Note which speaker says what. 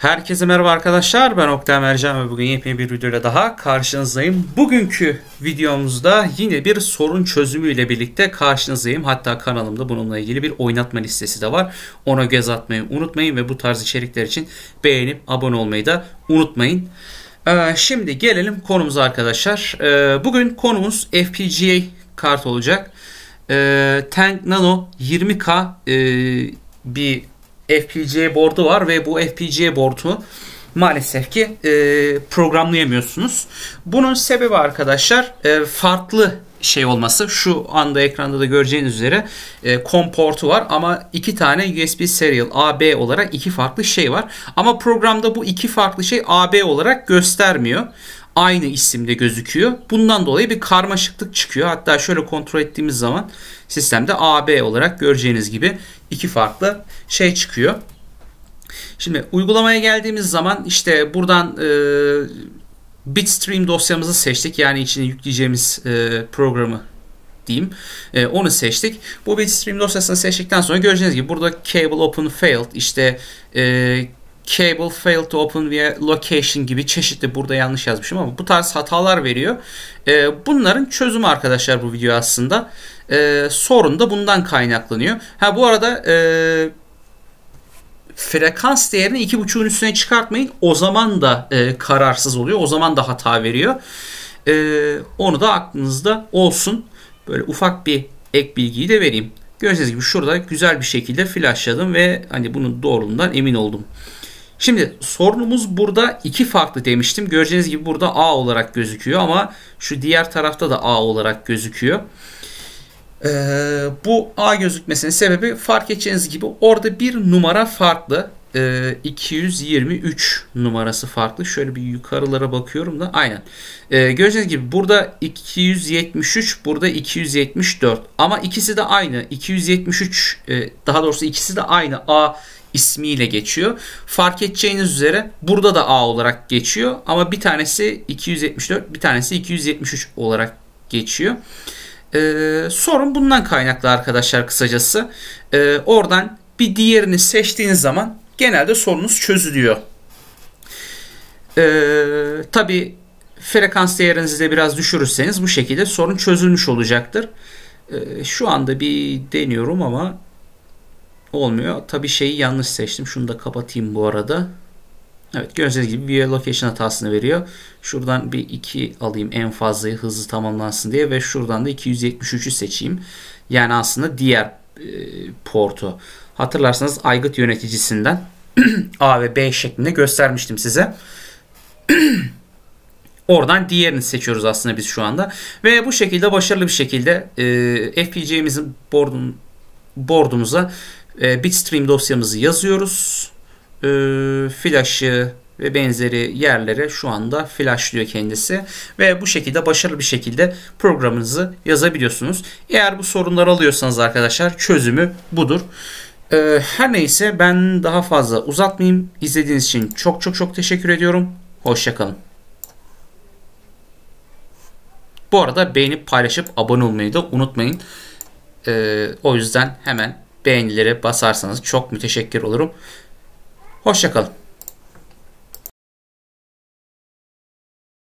Speaker 1: Herkese merhaba arkadaşlar, ben Oktay Mercan ve bugün yepyeni bir videoyla daha karşınızdayım. Bugünkü videomuzda yine bir sorun çözümüyle birlikte karşınızdayım. Hatta kanalımda bununla ilgili bir oynatma listesi de var. Ona göz atmayı unutmayın ve bu tarz içerikler için beğenip abone olmayı da unutmayın. Şimdi gelelim konumuza arkadaşlar. Bugün konumuz FPGA kart olacak. Tank Nano 20K bir FPGA board'u var ve bu FPGA board'u maalesef ki programlayamıyorsunuz. Bunun sebebi arkadaşlar farklı şey olması. Şu anda ekranda da göreceğiniz üzere COM portu var ama iki tane USB serial AB olarak iki farklı şey var. Ama programda bu iki farklı şey AB olarak göstermiyor. Aynı isimde gözüküyor. Bundan dolayı bir karmaşıklık çıkıyor. Hatta şöyle kontrol ettiğimiz zaman sistemde AB olarak göreceğiniz gibi iki farklı şey çıkıyor. Şimdi uygulamaya geldiğimiz zaman işte buradan Bitstream dosyamızı seçtik. Yani içine yükleyeceğimiz programı diyeyim. Onu seçtik. Bu Bitstream dosyasını seçtikten sonra göreceğiniz gibi burada Cable Open Failed, işte Cable failed to open via location gibi çeşitli, burada yanlış yazmışım ama bu tarz hatalar veriyor. Bunların çözümü arkadaşlar bu video aslında. Sorun da bundan kaynaklanıyor. Bu arada frekans değerini 2.5'ün üstüne çıkartmayın. O zaman da kararsız oluyor. O zaman da hata veriyor. Onu da aklınızda olsun. Böyle ufak bir ek bilgiyi de vereyim. Gördüğünüz gibi şurada güzel bir şekilde flashladım ve hani bunun doğruluğundan emin oldum. Şimdi sorunumuz burada iki farklı demiştim. Göreceğiniz gibi burada A olarak gözüküyor ama şu diğer tarafta da A olarak gözüküyor. Bu A gözükmesinin sebebi, fark edeceğiniz gibi orada bir numara farklı. 223 numarası farklı. Şöyle bir yukarılara bakıyorum da aynen. Göreceğiniz gibi burada 273, burada 274 ama ikisi de aynı. 273 daha doğrusu ikisi de aynı A ismiyle geçiyor. Fark edeceğiniz üzere burada da A olarak geçiyor ama bir tanesi 274, bir tanesi 273 olarak geçiyor. Sorun bundan kaynaklı arkadaşlar kısacası. Oradan bir diğerini seçtiğiniz zaman genelde sorunuz çözülüyor. Tabi frekans değerinizi de biraz düşürürseniz bu şekilde sorun çözülmüş olacaktır. Şu anda bir deniyorum ama olmuyor. Tabi şeyi yanlış seçtim. Şunu da kapatayım bu arada. Evet, gördüğünüz gibi via location hatasını veriyor. Şuradan bir 2 alayım en fazlayı hızlı tamamlansın diye ve şuradan da 273'ü seçeyim. Yani aslında diğer portu. Hatırlarsanız aygıt yöneticisinden A ve B şeklinde göstermiştim size. Oradan diğerini seçiyoruz aslında biz şu anda. Ve bu şekilde başarılı bir şekilde FPGA'mizin board'umuza Bitstream dosyamızı yazıyoruz. Flash'ı ve benzeri yerlere şu anda flashlıyor kendisi. Ve bu şekilde başarılı bir şekilde programınızı yazabiliyorsunuz. Eğer bu sorunları alıyorsanız arkadaşlar çözümü budur. Her neyse, ben daha fazla uzatmayayım. İzlediğiniz için çok teşekkür ediyorum. Hoşça kalın. Bu arada beğenip paylaşıp abone olmayı da unutmayın. O yüzden hemen beğenilere basarsanız çok müteşekkir olurum. Hoşça kalın.